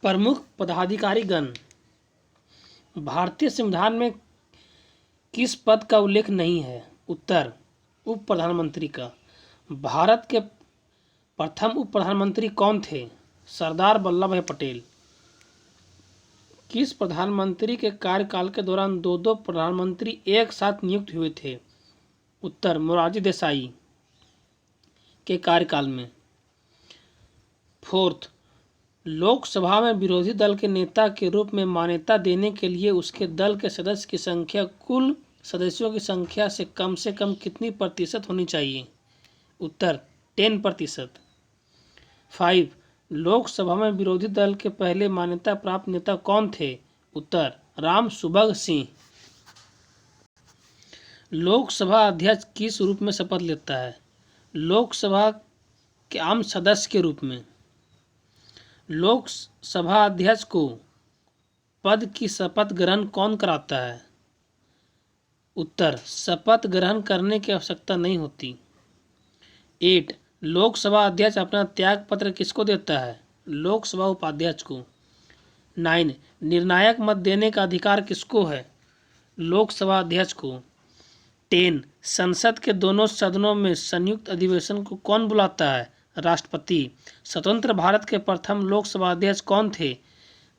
प्रमुख पदाधिकारीगण। भारतीय संविधान में किस पद का उल्लेख नहीं है? उत्तर, उप प्रधानमंत्री का। भारत के प्रथम उप प्रधानमंत्री कौन थे? सरदार वल्लभ भाई पटेल। किस प्रधानमंत्री के कार्यकाल के दौरान दो प्रधानमंत्री एक साथ नियुक्त हुए थे? उत्तर, मोरारजी देसाई के कार्यकाल में। फोर्थ, लोकसभा में विरोधी दल के नेता के रूप में मान्यता देने के लिए उसके दल के सदस्य की संख्या कुल सदस्यों की संख्या से कम कितनी प्रतिशत होनी चाहिए? उत्तर, 10%। 5, लोकसभा में विरोधी दल के पहले मान्यता प्राप्त नेता कौन थे? उत्तर, राम सुभग सिंह। लोकसभा अध्यक्ष किस रूप में शपथ लेता है? लोकसभा के आम सदस्य के रूप में। लोकसभा अध्यक्ष को पद की शपथ ग्रहण कौन कराता है? उत्तर, शपथ ग्रहण करने की आवश्यकता नहीं होती। 8, लोकसभा अध्यक्ष अपना त्याग पत्र किसको देता है? लोकसभा उपाध्यक्ष को। 9, निर्णायक मत देने का अधिकार किसको है? लोकसभा अध्यक्ष को। 10, संसद के दोनों सदनों में संयुक्त अधिवेशन को कौन बुलाता है? राष्ट्रपति। स्वतंत्र भारत के प्रथम लोकसभा अध्यक्ष कौन थे?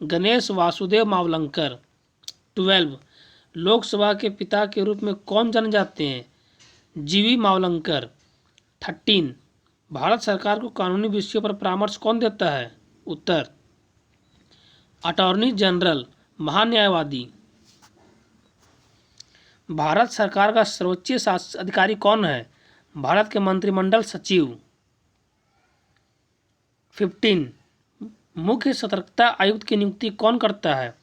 गणेश वासुदेव मावलंकर। 12, लोकसभा के पिता के रूप में कौन जाने जाते हैं? जीवी मावलंकर। 13, भारत सरकार को कानूनी विषयों पर परामर्श कौन देता है? उत्तर, अटॉर्नी जनरल, महान्यायवादी। भारत सरकार का सर्वोच्च शासन अधिकारी कौन है? भारत के मंत्रिमंडल सचिव। 15, मुख्य सतर्कता आयुक्त की नियुक्ति कौन करता है?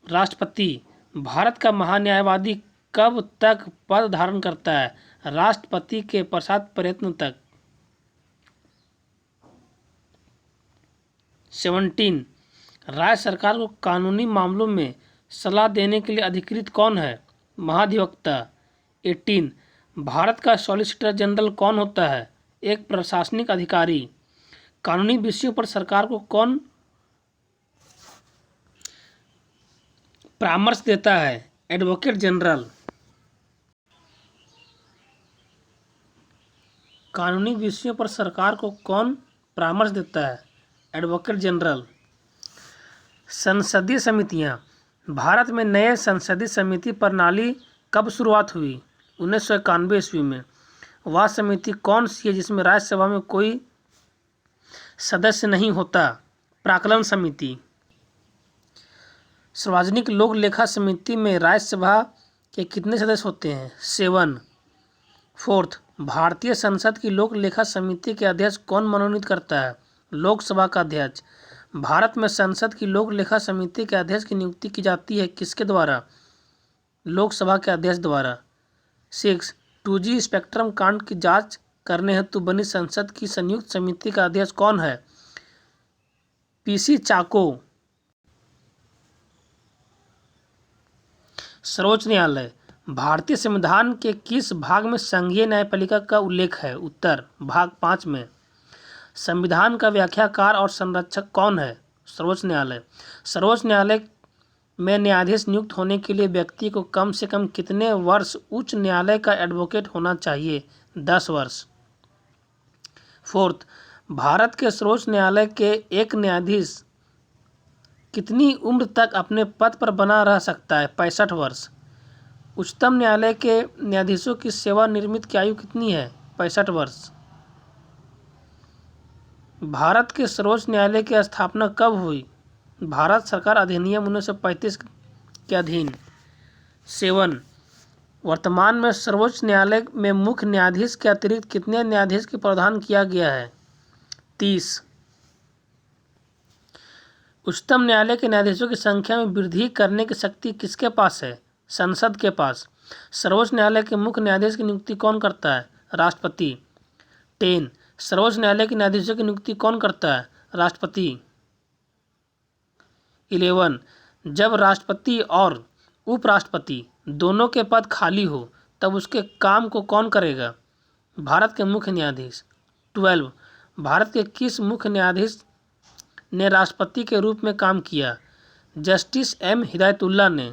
राष्ट्रपति। भारत का महान्यायवादी कब तक पद धारण करता है? राष्ट्रपति के प्रसाद प्रयत्न तक। 17, राज्य सरकार को कानूनी मामलों में सलाह देने के लिए अधिकृत कौन है? महाधिवक्ता। 18, भारत का सॉलिसिटर जनरल कौन होता है? एक प्रशासनिक अधिकारी। कानूनी विषयों पर सरकार को कौन परामर्श देता है? Advocate general. कानूनी विषयों पर सरकार को कौन परामर्श देता है? Advocate general. संसदीय समितियां। भारत में नए संसदीय समिति प्रणाली कब शुरुआत हुई? 1991 ईस्वी में। वह समिति कौन सी है जिसमें राज्यसभा में कोई सदस्य नहीं होता? प्राक्कलन समिति। सार्वजनिक लोक लेखा समिति में राज्यसभा के कितने सदस्य होते हैं? 7। 4, भारतीय संसद की लोक लेखा समिति के अध्यक्ष कौन मनोनीत करता है? लोकसभा का अध्यक्ष। भारत में संसद की लोक लेखा समिति के अध्यक्ष की नियुक्ति की जाती है किसके द्वारा? लोकसभा के अध्यक्ष द्वारा। 6, 2G स्पेक्ट्रम कांड की जांच करने हेतु बनी संसद की संयुक्त समिति का अध्यक्ष कौन है? PC चाको। सर्वोच्च न्यायालय। भारतीय संविधान के किस भाग में संघीय न्यायपालिका का उल्लेख है? उत्तर, भाग 5 में। संविधान का व्याख्याकार और संरक्षक कौन है? सर्वोच्च न्यायालय। सर्वोच्च न्यायालय में न्यायाधीश नियुक्त होने के लिए व्यक्ति को कम से कम कितने वर्ष उच्च न्यायालय का एडवोकेट होना चाहिए? 10 वर्ष। 4, भारत के सर्वोच्च न्यायालय के एक न्यायाधीश कितनी उम्र तक अपने पद पर बना रह सकता है? 65 वर्ष। उच्चतम न्यायालय के न्यायाधीशों की सेवानिवृत्ति की आयु कितनी है? 65 वर्ष। भारत के सर्वोच्च न्यायालय की स्थापना कब हुई? भारत सरकार अधिनियम 1935 के अधीन। 7, वर्तमान में सर्वोच्च न्यायालय में मुख्य न्यायाधीश के अतिरिक्त कितने न्यायाधीश का प्रावधान किया गया है? 30। उच्चतम न्यायालय के न्यायाधीशों की संख्या में वृद्धि करने की शक्ति किसके पास है? संसद के पास। सर्वोच्च न्यायालय के मुख्य न्यायाधीश की नियुक्ति कौन करता है? राष्ट्रपति। 10, सर्वोच्च न्यायालय के न्यायाधीशों की नियुक्ति कौन करता है? राष्ट्रपति। 11, जब राष्ट्रपति और उपराष्ट्रपति दोनों के पद खाली हो तब उसके काम को कौन करेगा? भारत के मुख्य न्यायाधीश। 12, भारत के किस मुख्य न्यायाधीश ने राष्ट्रपति के रूप में काम किया? जस्टिस एम हिदायतुल्लाह ने।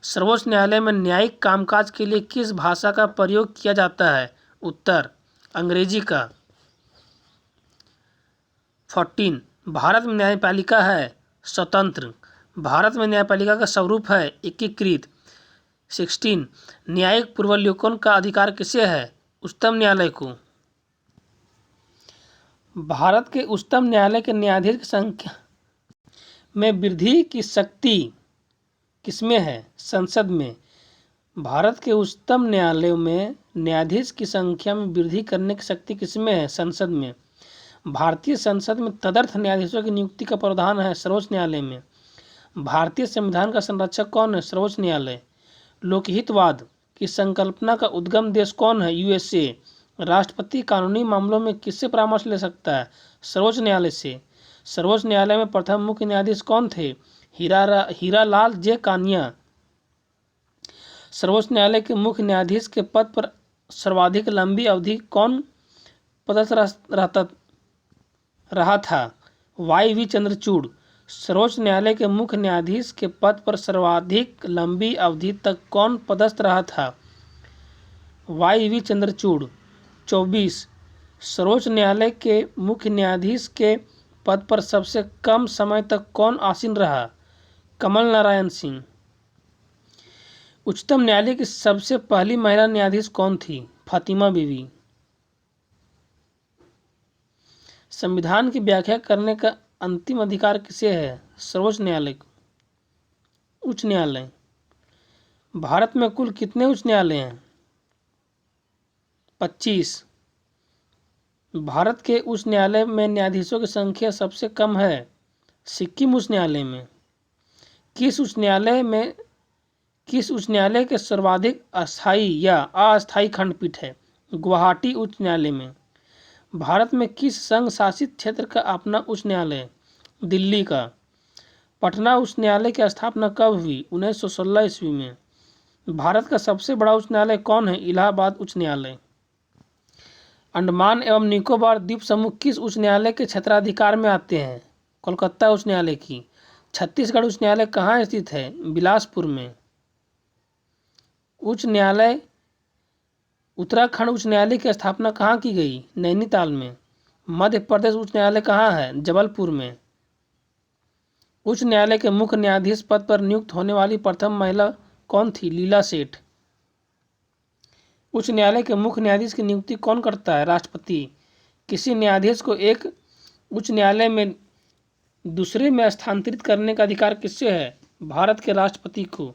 सर्वोच्च न्यायालय में न्यायिक कामकाज के लिए किस भाषा का प्रयोग किया जाता है? उत्तर अंग्रेजी का। 14 भारत में न्यायपालिका है स्वतंत्र। भारत में न्यायपालिका का स्वरूप है एकीकृत। 16 न्यायिक पूर्वावलोकन का अधिकार किसे है? उच्चतम न्यायालय को। भारत के उच्चतम न्यायालय के न्यायाधीश की संख्या में वृद्धि की शक्ति किसमें है? संसद में। भारत के उच्चतम न्यायालय में न्यायाधीश की संख्या में वृद्धि करने की शक्ति किसमें है? संसद में। भारतीय संसद में तदर्थ न्यायाधीशों की नियुक्ति का प्रावधान है सर्वोच्च न्यायालय में। भारतीय संविधान का संरक्षक कौन है? सर्वोच्च न्यायालय। लोकहितवाद की संकल्पना का उद्गम देश कौन है? यूएसए। राष्ट्रपति कानूनी मामलों में किससे परामर्श ले सकता है? सर्वोच्च न्यायालय से। सर्वोच्च न्यायालय में प्रथम मुख्य न्यायाधीश कौन थे? हीरालाल जे कानिया। सर्वोच्च न्यायालय के मुख्य न्यायाधीश के पद पर सर्वाधिक लंबी अवधि कौन पदस्थ रहा था? Y V Chandrachud. सर्वोच्च न्यायालय के मुख्य न्यायाधीश के पद पर सर्वाधिक लंबी अवधि तक कौन पदस्थ रहा था? Y V Chandrachud. 24 सर्वोच्च न्यायालय के मुख्य न्यायाधीश के पद पर सबसे कम समय तक कौन आसीन रहा? कमल नारायण सिंह। उच्चतम न्यायालय की सबसे पहली महिला न्यायाधीश कौन थी? फातिमा बीवी। संविधान की व्याख्या करने का अंतिम अधिकार किसे है? सर्वोच्च न्यायालय को। उच्च न्यायालय। भारत में कुल कितने उच्च न्यायालय हैं? 25। भारत के उच्च न्यायालय में न्यायाधीशों की संख्या सबसे कम है सिक्किम उच्च न्यायालय में। किस उच्च न्यायालय के सर्वाधिक अस्थायी या अस्थायी खंडपीठ है? गुवाहाटी उच्च न्यायालय में। भारत में किस संघ शासित क्षेत्र का अपना उच्च न्यायालय है? दिल्ली का। पटना उच्च न्यायालय की स्थापना कब हुई? 1916 ईस्वी में। भारत का सबसे बड़ा उच्च न्यायालय कौन है? इलाहाबाद उच्च न्यायालय। अंडमान एवं निकोबार द्वीप समूह किस उच्च न्यायालय के क्षेत्राधिकार में आते हैं? कोलकाता उच्च न्यायालय की। छत्तीसगढ़ उच्च न्यायालय कहाँ स्थित है? बिलासपुर में। उच्च न्यायालय उत्तराखंड उच्च न्यायालय की स्थापना कहाँ की गई? नैनीताल में। मध्य प्रदेश उच्च न्यायालय कहाँ है? जबलपुर में। उच्च न्यायालय के मुख्य न्यायाधीश पद पर नियुक्त होने वाली प्रथम महिला कौन थी? लीला सेठ। उच्च न्यायालय के मुख्य न्यायाधीश की नियुक्ति कौन करता है? राष्ट्रपति। किसी न्यायाधीश को एक उच्च न्यायालय में दूसरे में स्थानांतरित करने का अधिकार किससे है? भारत के राष्ट्रपति को।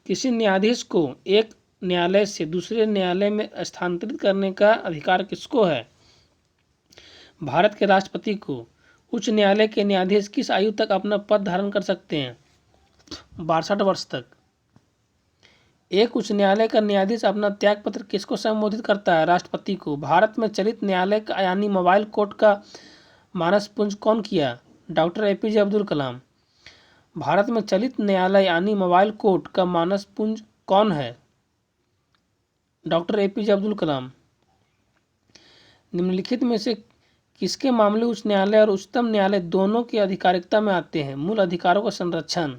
किसी न्यायाधीश को एक न्यायालय से दूसरे न्यायालय में स्थानांतरित करने का अधिकार किसको है? भारत के राष्ट्रपति को। उच्च न्यायालय के न्यायाधीश किस आयु तक अपना पद धारण कर सकते हैं? 62 वर्ष तक। एक उच्च न्यायालय का न्यायाधीश अपना त्यागपत्र किसको संबोधित करता है? राष्ट्रपति को। भारत में चलित न्यायालय का यानी मोबाइल कोर्ट का मानसपुंज कौन किया? Doctor APJ Abdul Kalam. भारत में चलित न्यायालय यानी मोबाइल कोर्ट का मानसपुंज कौन है? Doctor APJ Abdul Kalam. निम्नलिखित में से किसके मामले उच्च न्यायालय और उच्चतम न्यायालय दोनों की आधिकारिकता में आते हैं? मूल अधिकारों का संरक्षण।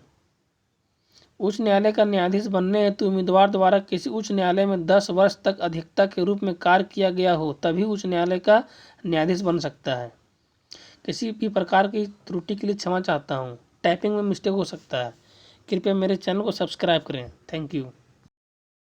उच्च न्यायालय का न्यायाधीश बनने हेतु उम्मीदवार द्वारा किसी उच्च न्यायालय में 10 वर्ष तक अधिवक्ता के रूप में कार्य किया गया हो तभी उच्च न्यायालय का न्यायाधीश बन सकता है। किसी भी प्रकार की त्रुटि के लिए क्षमा चाहता हूँ। टाइपिंग में मिस्टेक हो सकता है। कृपया मेरे चैनल को सब्सक्राइब करें। Thank you.